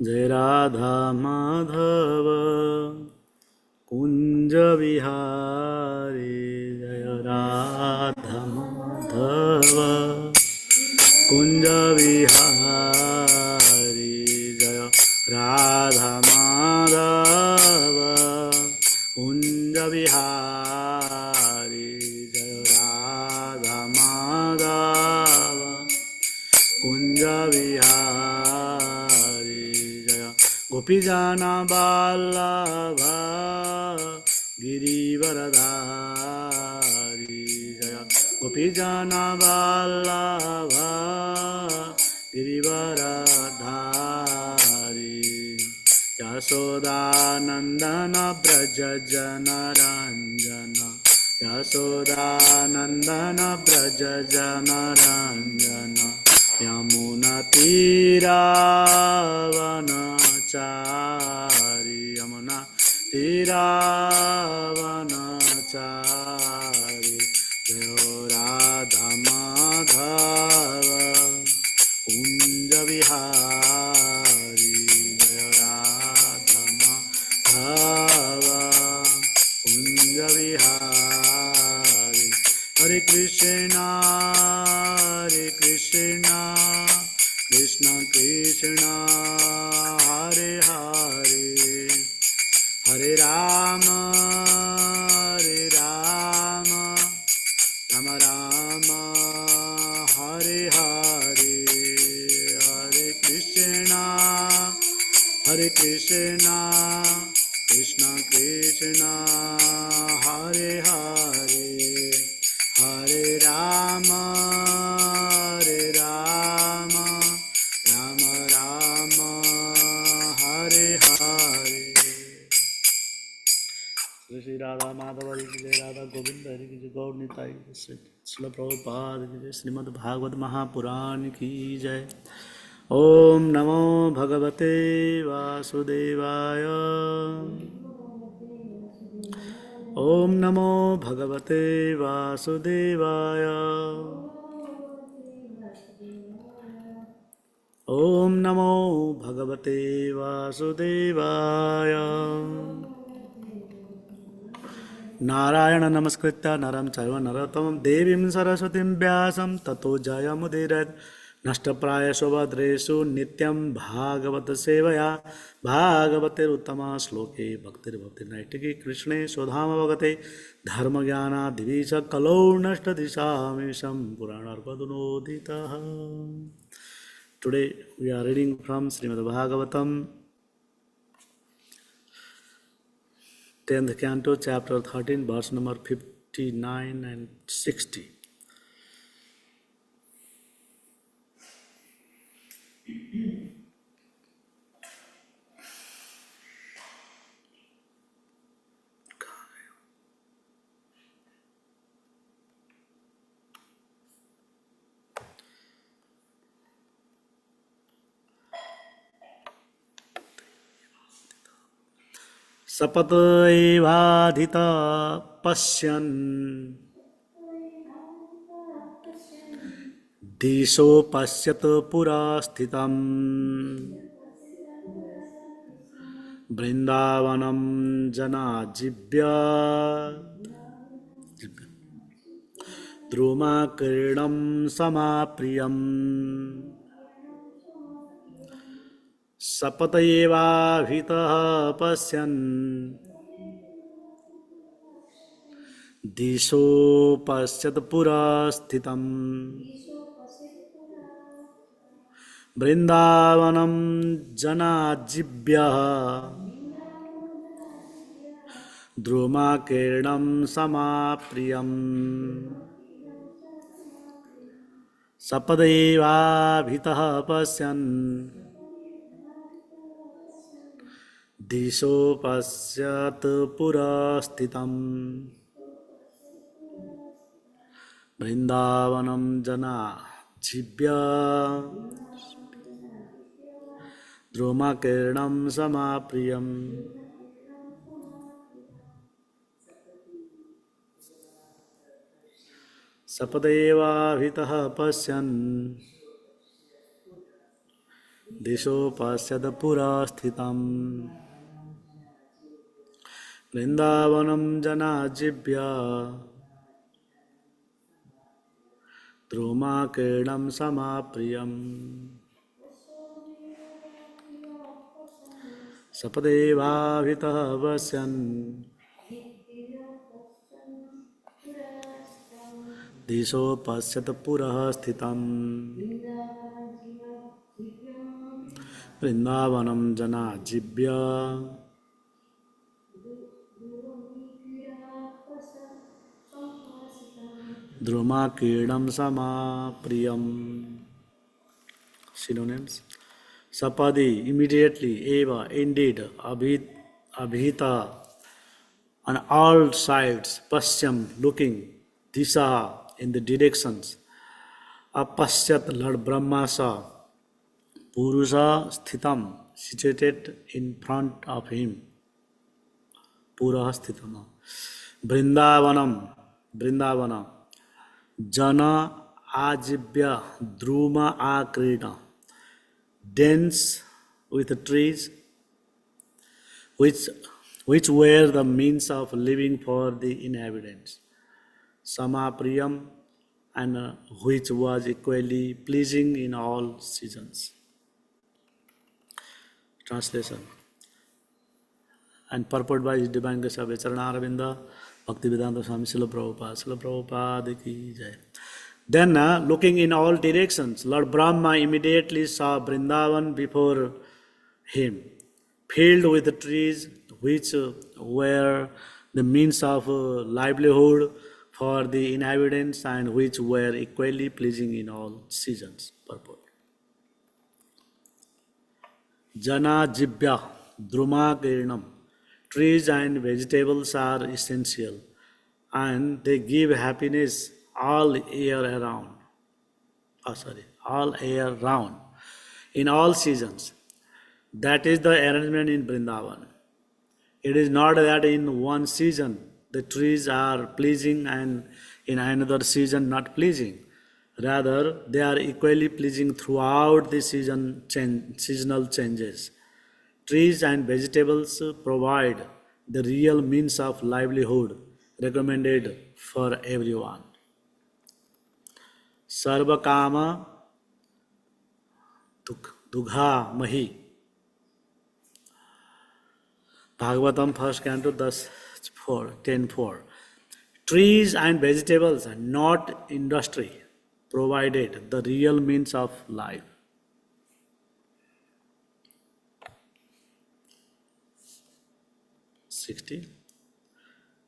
जय राधा माधव कुंज विहारी, जय राधा माधव कुंज विहारी, जय राधा माधव कुंज विहारी, जय राधा माधव कुंज विहारी, जय गोपीजना वल्लभ गिरिवरधारी, जय गोपीजना वल्लभ गिरिवरधारी, यशोदानंदन व्रज जनरंजन, यशोदानंदन व्रज जनरंजन, यमुनातीरावनचारि, यमुना तीरावनचारि, जय राधा माधव कुंज विहारी, जय राधा माधव कुंज विहारी। हरे कृष्णा कृष्ण कृष्ण हरे हरे, हरे राम राम राम हरे हरे, हरे कृष्णा कृष्ण कृष्ण हरे हरे, हरे राम राम राम हरे हरे। श्री श्री राधा माधव हरि की जय, राधा गोविंद हरि की जय, गौर निताई श्री श्रील प्रभुपाद की जय, श्रीमद् भागवत महापुराण की जय। ओम नमो भगवते वासुदेवाय, ओम नमो भगवते वासुदेवाय, ओम नमो भगवते वासुदेवाय। नारायण नमस्कृत्य नरं चैव नरोत्तमं देवीं सरस्वतीं व्यासं ततो जयमुदीरयेत्। नष्टप्रायेषु भद्रेषु नित्यं भागवत सेवया, भागवतेरुत्तमा श्लोके भक्तिर्भक्तिर्नैष्टिकी, कृष्णे स्वधाम भगवते धर्मज्ञानादिवी च कलौ नष्टदिशामीशं पुराणार्पदुनोदितः। Today we are reading from Srimad Bhagavatam, 10th canto, chapter 13, verse number 59 and 60. सपत एवाधिता पश्यन् दिशो पश्यत पुरा स्थितम्, वृन्दावनं जनाजिव्य द्रुमकीर्णं समाप्रियम्। सपत एवाभितः पश्यन् दिशो पश्यत पुरा स्थितम्, वृन्दावनं जनाजिव्यः द्रुमकीर्णं समाप्रियम्। सपदैवाभितः पश्यन् दिशो पश्यत पुरा स्थितम्, वृन्दावनं जनाजिव्यः द्रुमकीर्णं समाप्रियम्। सपदैवाभितः पश्यन् दिशोपश्यत् पुरस्थितम् वृन्दावनं जनाजिभ्य द्रुमाकीर्णं समाप्रियम् सपदेवाभितः वस्यन् दिशोपश्यत् पुरः स्थितम् वृन्दावनं जनाजिभ्य द्रुमाकीर्णं समाप्रियम्. Synonyms: sapadi, immediately; eva, indeed; abhita, on all sides; pasyam, looking; disha, in the directions; apasyat, Lord Brahma saw; purusha, sthitam, situated in front of him; pura sthitam; vrindavanam, vrindavana; jana ajibya, druma akrina, dense with trees, which, which were the means of living for the inhabitants. Samapriyam, and which was equally pleasing in all seasons. Translation and purport by His Divine Grace of Charanaravinda, Bhaktivedanta Swami Srila Prabhupada ki jai. Then, looking in all directions, Lord Brahma immediately saw Vrindavan before him, filled with trees which were the means of livelihood for the inhabitants and which were equally pleasing in all seasons. Purport. Jana jibya druma kirinam. Trees and vegetables are essential and they give happiness all year around. All year round, in all seasons. That is the arrangement in Vrindavan. It is not that in one season the trees are pleasing and in another season not pleasing. Rather, they are equally pleasing throughout the seasonal changes. Trees and vegetables provide the real means of livelihood recommended for everyone. Sarvakama dugha mahi. Bhagavatam, first canto, 10:4. Trees and vegetables are not industry, provided the real means of life. 60.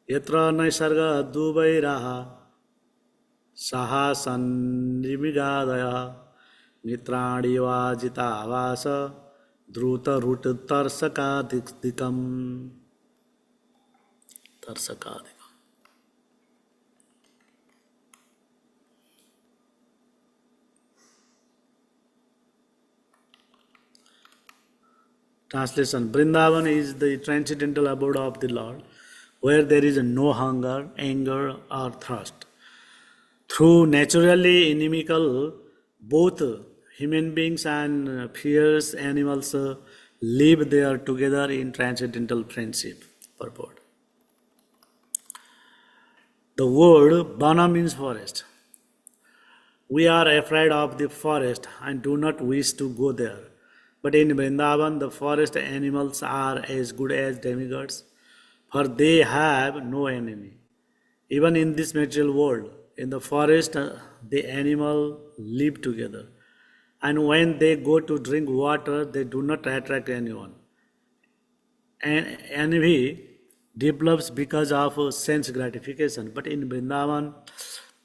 Yatra naisarga duvairaha saha sanrimigadaya nitrani vajita vasa druta rut tarsakadikam. Translation: Vrindavan is the transcendental abode of the Lord, where there is no hunger, anger, or thirst. Through naturally inimical, both human beings and fierce animals live there together in transcendental friendship. Purport. The word Bana means forest. We are afraid of the forest and do not wish to go there. But in Vrindavan, the forest animals are as good as demigods, for they have no enemy. Even in this material world, in the forest, the animals live together. And when they go to drink water, they do not attract anyone. And envy develops because of sense gratification. But in Vrindavan,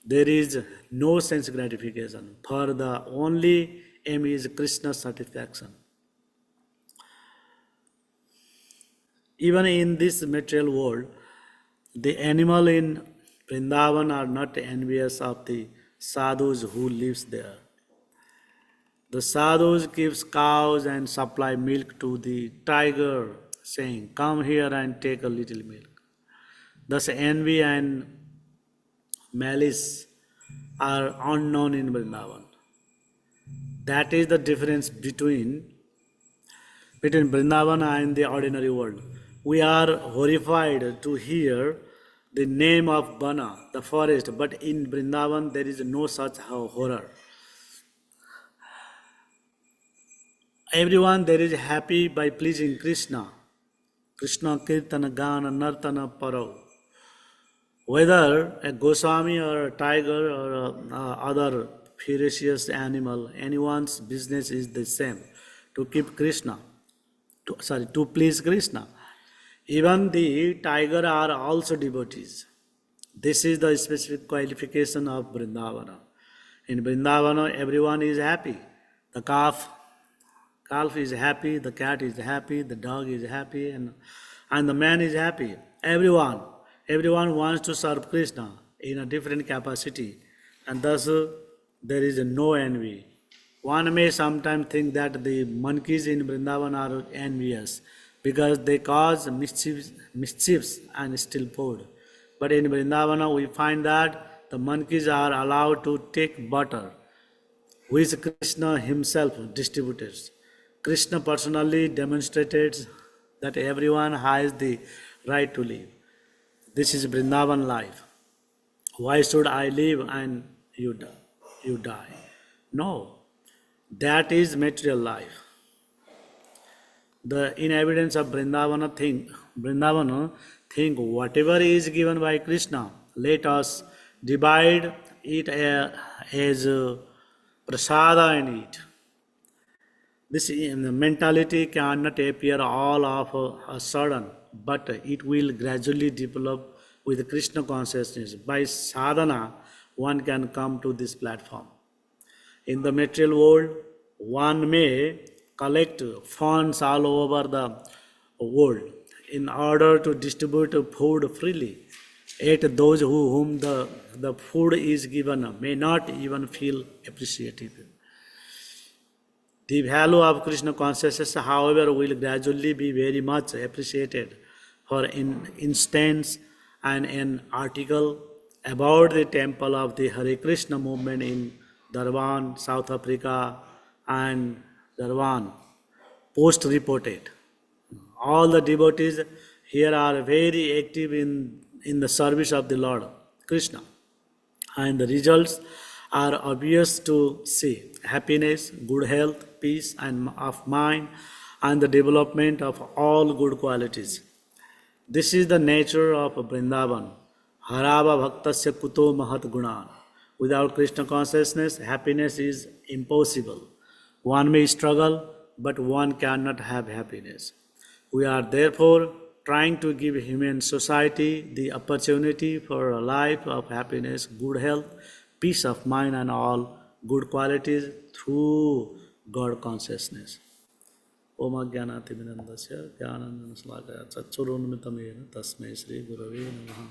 there is no sense gratification, for the only aim is Krishna's satisfaction. Even in this material world, the animals in Vrindavan are not envious of the sadhus who live there. The sadhus give cows and supply milk to the tiger, saying, "Come here and take a little milk." Thus envy and malice are unknown in Vrindavan. That is the difference between Vrindavan and the ordinary world. We are horrified to hear the name of Bana, the forest, but in Vrindavan there is no such horror. Everyone there is happy by pleasing Krishna. Krishna Kirtana Gana Nartana Parau. Whether a Goswami or a tiger or other ferocious animal, anyone's business is the same, to keep Krishna, to please Krishna. Even the tiger are also devotees. This is the specific qualification of Vrindavana. In Vrindavana, everyone is happy. The calf is happy, the cat is happy, the dog is happy, and the man is happy. Everyone wants to serve Krishna in a different capacity, and thus there is no envy. One may sometimes think that the monkeys in Vrindavan are envious because they cause mischiefs and steal food. But in Vrindavana, we find that the monkeys are allowed to take butter, which Krishna himself distributes. Krishna personally demonstrated that everyone has the right to live. This is Vrindavan life. Why should I live and you die? No, that is material life. In evidence of Vrindavana think whatever is given by Krishna, let us divide it as prasada and eat. This mentality cannot appear all of a sudden, but it will gradually develop with Krishna consciousness. By sadhana, one can come to this platform. In the material world, one may collect funds all over the world in order to distribute food freely. Yet those whom the food is given may not even feel appreciative. The value of Krishna consciousness, however, will gradually be very much appreciated. For instance, an article about the temple of the Hare Krishna movement in Durban, South Africa, and Durban, Post reported. All the devotees here are very active in the service of the Lord Krishna, and the results are obvious to see: happiness, good health, peace and of mind, and the development of all good qualities. This is the nature of Vrindavan. Harava bhaktasya kuto mahat gunan. Without Krishna consciousness, happiness is impossible. One may struggle, but one cannot have happiness. We are therefore trying to give human society the opportunity for a life of happiness, good health, peace of mind and all good qualities through God consciousness. Om Ajnanatimirandasya Jnananandaslavakaya Chakshurunmitamena Tasmai Shri Gurave Namaha.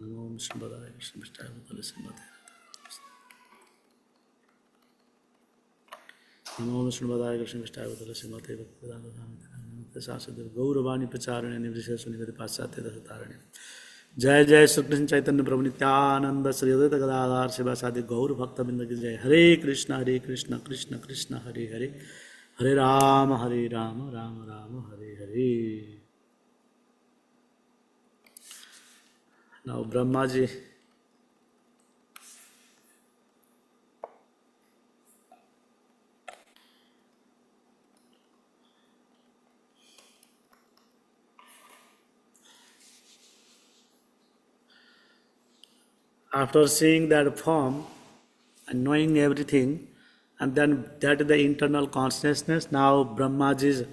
Namo Vishnupadaya Krishna Vishnu Bhutale Srimate Namo Vishnupadaya Krishna Vishnu Bhutale Srimate Bhaktivedanta Sasade Gauravani Pacharane Nivrisha Sunivati Pasate Dasatarane. जय जय श्री कृष्ण चैतन्य प्रभु नित्यानंद श्री अद्वैत गदाधर शिवासादि गौर भक्त बिंद की जय। हरे कृष्ण कृष्ण कृष्ण हरे हरे, हरे Ram Ram Ram Hare Hare. Now Brahma ji after seeing that form and knowing everything, and then that is the internal consciousness. Now Brahmaji's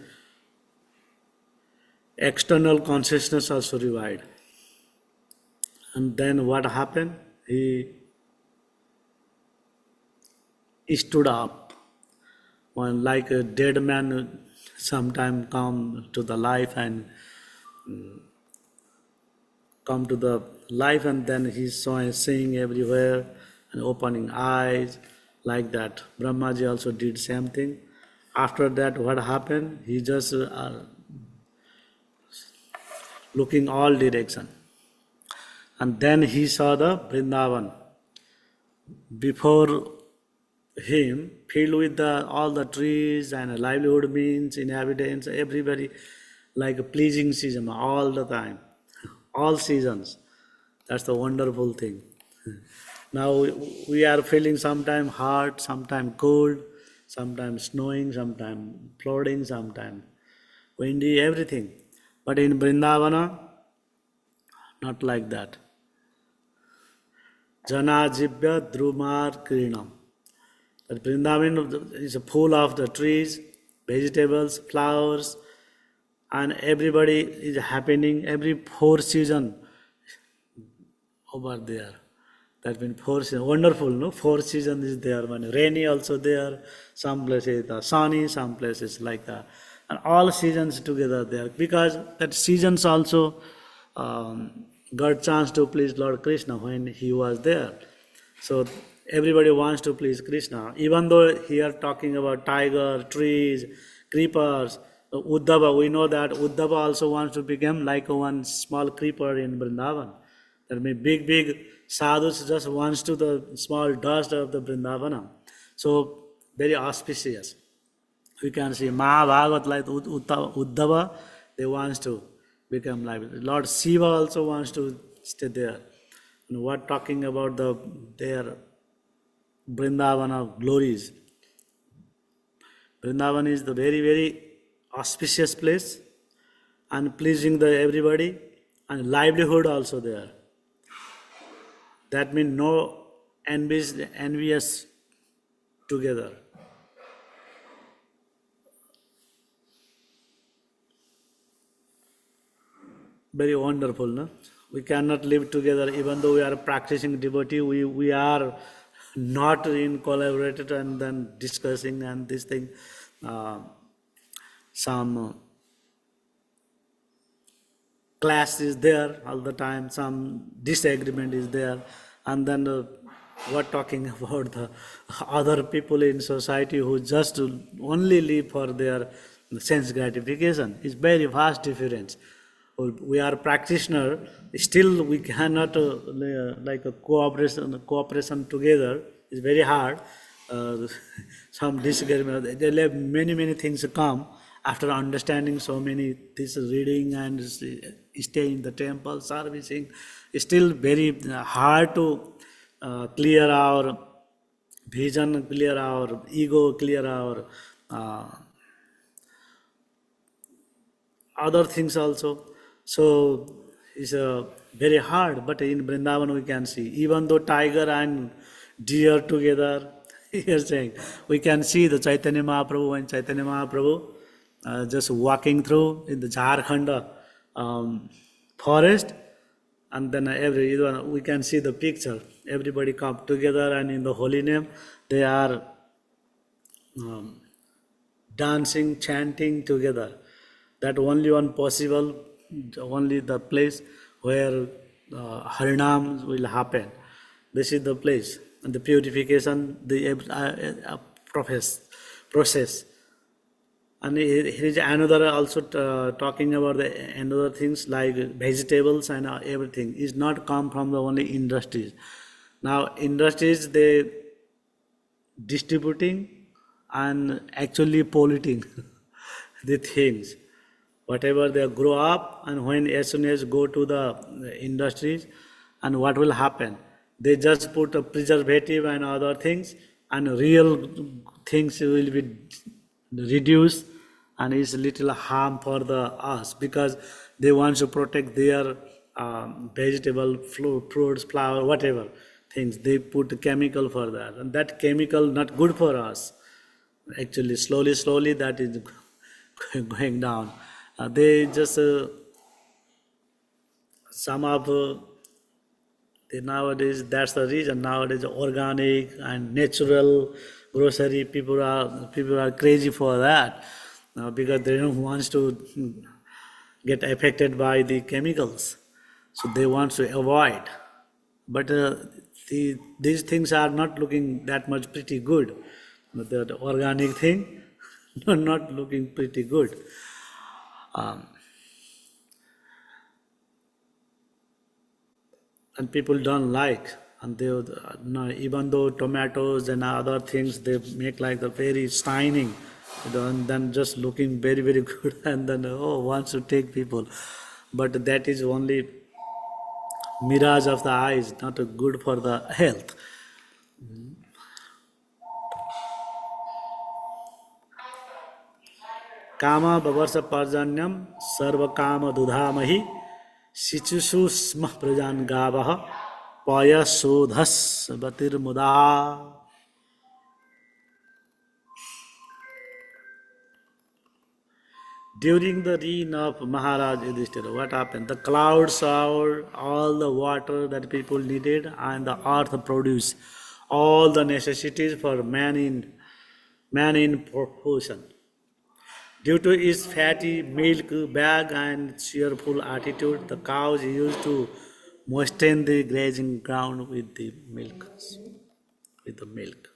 external consciousness also revived. And then what happened? He stood up. When like a dead man sometime come to the life and come to the life, and then he saw seeing everywhere and opening eyes like that. Brahmaji also did same thing. After that, what happened? He just looking all direction, and then he saw the Vrindavan. Before him filled with all the trees and livelihood means inhabitants, everybody like a pleasing season all the time, all seasons. That's the wonderful thing. Now we are feeling sometime hot, sometime cold, sometimes snowing, sometime flooding, sometime windy, everything. But in Brindavana, not like that. Janajibya Drumar Kirinam. That Vrindavan is full of the trees, vegetables, flowers, and everybody is happening every four season over there. That means four season, wonderful, no? Four season is there. When rainy also there, some places sunny, some places like that. And all seasons together there. Because that seasons also got chance to please Lord Krishna when he was there. So everybody wants to please Krishna. Even though here talking about tiger, trees, creepers, Uddhava, we know that Uddhava also wants to become like one small creeper in Vrindavan. That means big sadhus just wants to the small dust of the Vrindavana. So very auspicious. We can see Mahabhagat like Uddhava, they wants to become like Lord Shiva also wants to stay there. And what talking about their Vrindavana glories. Vrindavan is the very auspicious place and pleasing the everybody and livelihood also there. That means no envious together. Very wonderful, no? We cannot live together even though we are practicing devotee. We are not in collaborated and then discussing and this thing. Some clash is there all the time, some disagreement is there, and then what talking about the other people in society who just only live for their sense gratification. It's very vast difference. We are practitioner, still we cannot like a cooperation together is very hard. Some disagreement, there are many things come after understanding so many this reading and stay in the temple servicing. It's still very hard to clear our vision, clear our ego, clear our other things also. So it's very hard, but in Vrindavan we can see, even though tiger and deer together, you're saying, we can see the Chaitanya Mahaprabhu and Chaitanya Mahaprabhu just walking through in the Jharkhand forest, and then we can see the picture. Everybody come together and in the holy name, they are dancing, chanting together. That only one possible, only the place where Harinam will happen. This is the place. And the purification, the process. And here is another also talking about the another things like vegetables and everything is not come from the only industries. Now industries, they distributing and actually polluting the things. Whatever they grow up, and when as soon as go to the industries, and what will happen? They just put a preservative and other things, and real things will be reduced, and is little harm for the us because they want to protect their vegetable, fruits, flower, whatever things. They put chemical for that, and that chemical not good for us. Actually, slowly that is going down. They just some of nowadays, that's the reason nowadays organic and natural grocery, people are crazy for that because they don't want to get affected by the chemicals, so they want to avoid. But these things are not looking that much pretty good. The organic thing not looking pretty good. And people don't like. and they no, even though tomatoes and other things they make like the very shining, and then just looking very very good, and then wants to take people, but that is only mirage of the eyes, not good for the health. काम बवर्ष पर्जन्यम सर्व काम दुधामहि शिचुषु स्म प्रजान गावः पयशोधस बतिर्मुदा. During the reign of Maharaj Yudhishthira, what happened? The clouds showered all the water that people needed, and the earth produced all the necessities for man in proportion. Due to his fatty milk bag and cheerful attitude, the cows used to moisten the grazing ground with the milk. With the milk.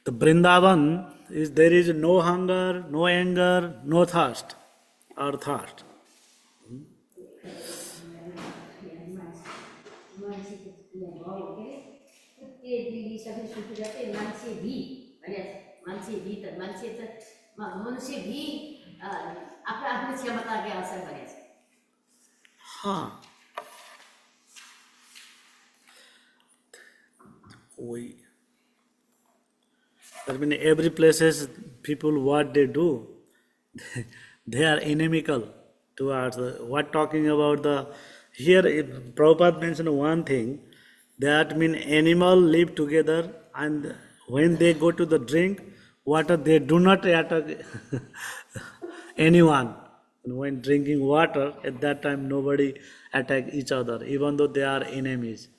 The Vrindavan is there is no hunger, no anger, no thirst or thirst. हाँ वही. That means every places people what they do, they are inimical towards what talking about the here. Prabhupada mentioned one thing, that means animal live together, and when they go to the drink water, they do not attack anyone. And when drinking water, at that time nobody attack each other, even though they are enemies.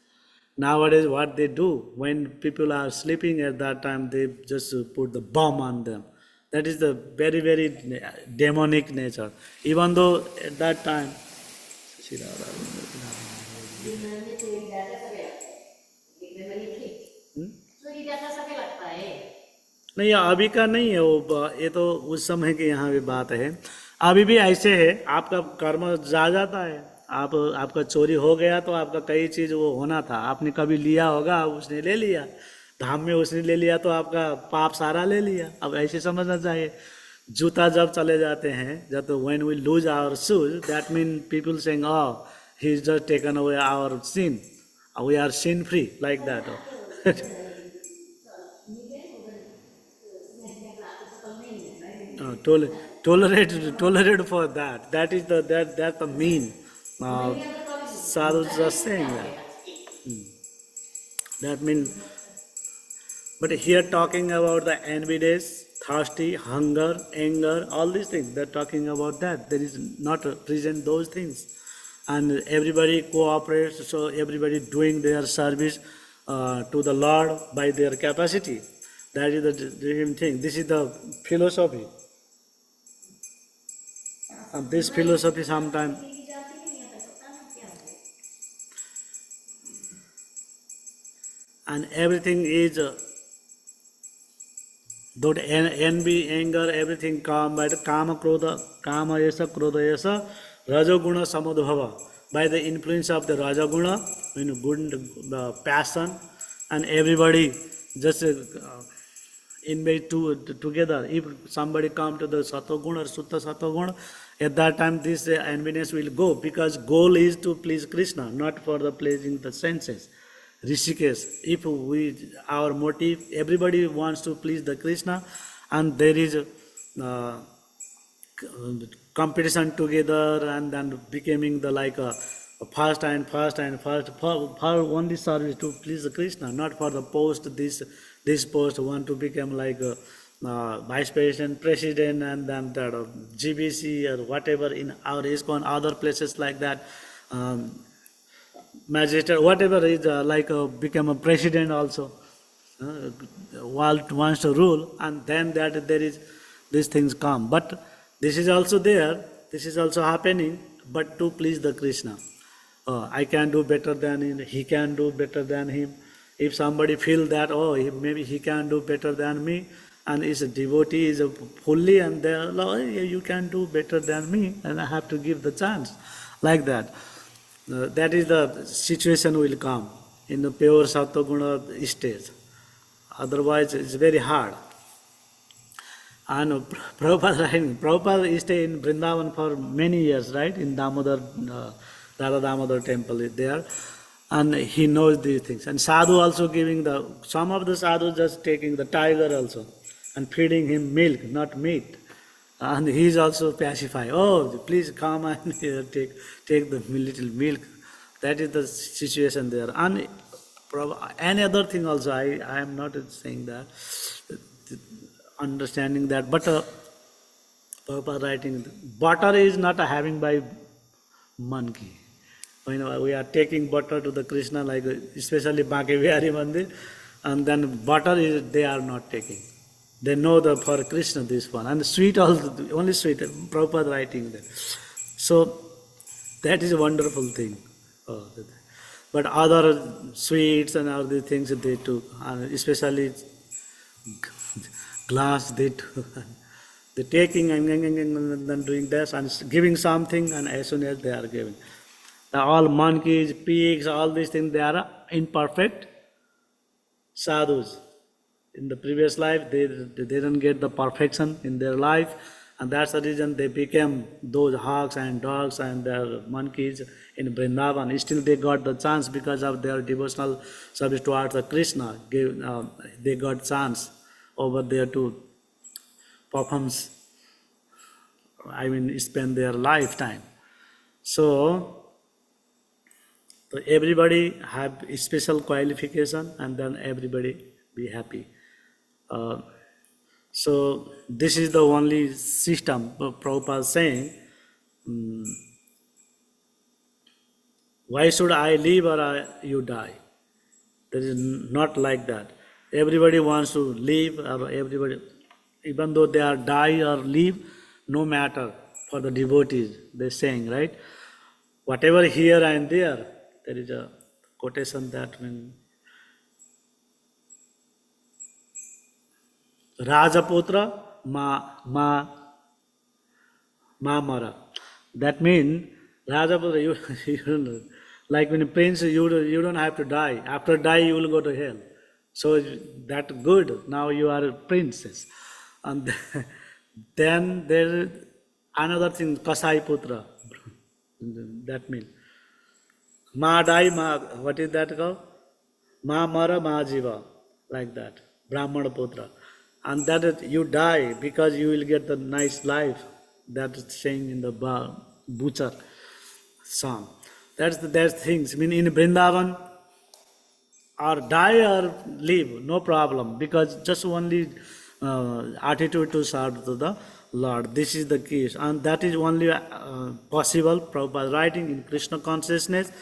Nowadays, what they do, when people are sleeping at that time, they just put the bomb on them. That is the very, very demonic nature. Even though at that time, नहीं अभी का नहीं है वो, ये तो उस समय की यहाँ भी बात है. अभी भी ऐसे है, आपका कर्म जा जाता है. आपका चोरी हो गया तो आपका कई चीज वो होना था, आपने कभी लिया होगा, उसने ले लिया, धाम में उसने ले लिया तो आपका पाप सारा ले लिया. अब ऐसे समझना चाहिए. जूता जब चले जाते हैं, जब तो when we lose our shoes, that mean people saying he is just taken away our sin, we are sin free, like that. Tolerate for that. That is that's the mean. Sadhu just saying that. That means, but here talking about the envious, thirsty, hunger, anger, all these things. They're talking about that. There is not present those things, and everybody cooperates. So everybody doing their service to the Lord by their capacity. That is the dream thing. This is the philosophy. And this philosophy sometimes. And everything is, though envy, anger, everything come by the kama yasa, krodha yasa, rajoguna samudbhava. By the influence of the rajaguna, good passion, and everybody just invite together. If somebody come to the satoguna or sutta satoguna, at that time this enviness will go, because goal is to please Krishna, not for the pleasing the senses. Rishikesh, if our motive, everybody wants to please the Krishna, and there is competition together, and then becoming the like a fast and fast for only service to please the Krishna, not for the post. This post want to become like a vice president, president, and then that GBC or whatever in our ISKCON, other places like that. Magistrate, whatever is become a president also, wants to rule, and then that there is these things come. But This is also there, this is also happening, but to please the Krishna. I can do better than him, he can do better than him. If somebody feel that, maybe he can do better than me, and is a devotee, is a fully, and they are, oh, you can do better than me, and I have to give the chance, like that. That is the situation will come in the pure Sattva Guna stage. Otherwise, it's very hard. And Prabhupada stayed in Vrindavan for many years, right? In Damodar, Radha Damodar temple is there. And he knows these things. And sadhu also giving some of the sadhus just taking the tiger also and feeding him milk, not meat. And he is also pacified. Oh, please come and take the little milk. That is the situation there. And any other thing also, I am not saying that, understanding that, but Prabhupada writing, butter is not a having by monkey. When we are taking butter to the Krishna, like especially Bhakti Vihari Mandir, and then butter is they are not taking. They know for Krishna this one. And sweet also, only sweet, Prabhupada writing that. So that is a wonderful thing. But other sweets and other things they took, and especially glass they took. They're taking and then doing this and giving something, and as soon as they are giving. All monkeys, pigs, all these things, they are imperfect sadhus. In the previous life, they didn't get the perfection in their life, and that's the reason they became those hogs and dogs and their monkeys in Vrindavan. Still they got the chance because of their devotional service towards the Krishna. They got chance over there to perform, spend their lifetime. So everybody have a special qualification, and then everybody be happy. So this is the only system. Prabhupada is saying, why should I live or you die? That is not like that. Everybody wants to live, or everybody, even though they are die or live, no matter for the devotees, they're saying, right? Whatever here and there is a quotation that when Rajaputra ma mara. That means Rajaputra, you don't know. Like when a prince, you don't have to die. After die, you will go to hell. So that good. Now you are a princess. And then there is another thing, Kasai Putra. That means Ma die, ma, what is that called? Ma mara, ma jiva. Like that. Brahmana Putra. And that is, you die because you will get the nice life. That is saying in the butcher song. That's things. In Vrindavan, or die or live, no problem. Because just only attitude to serve to the Lord. This is the key. And that is only possible by writing in Krishna consciousness,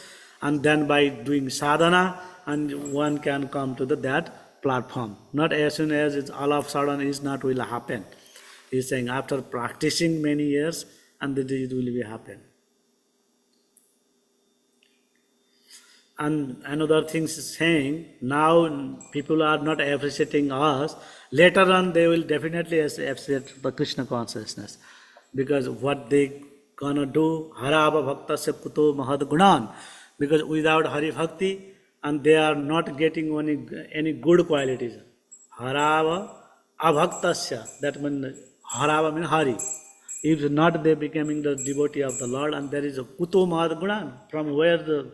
and then by doing sadhana, and one can come to that platform. Not as soon as it's all of a sudden is not will happen. He's saying after practicing many years, and it will be happen. And another thing is saying, now people are not appreciating us. Later on, they will definitely appreciate the Krishna consciousness, because what they gonna do, harava bhaktasya kuto mahad gunan, because without Hari Bhakti, and they are not getting any good qualities. Harava abhaktasya, that means harava means Hari. If not, they becoming the devotee of the Lord, and there is a kuto mahad gunan, from where the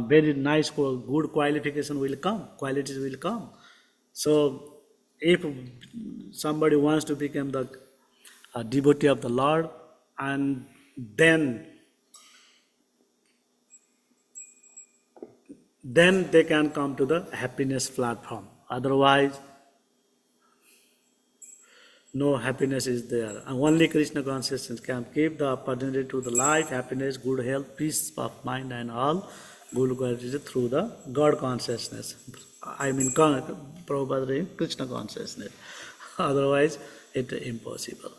very nice, good qualification will come, qualities will come. So, if somebody wants to become the devotee of the Lord, and then they can come to the happiness platform. Otherwise, no happiness is there. And only Krishna consciousness can give the opportunity to the life, happiness, good health, peace of mind, and all good qualities through the God consciousness. Prabhupada Krishna consciousness. Otherwise, it's impossible.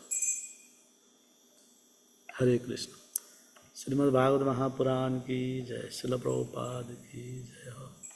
हरे कृष्ण। श्रीमद् भागवत महापुराण की जय। शिल प्रभुपाद की जय हो।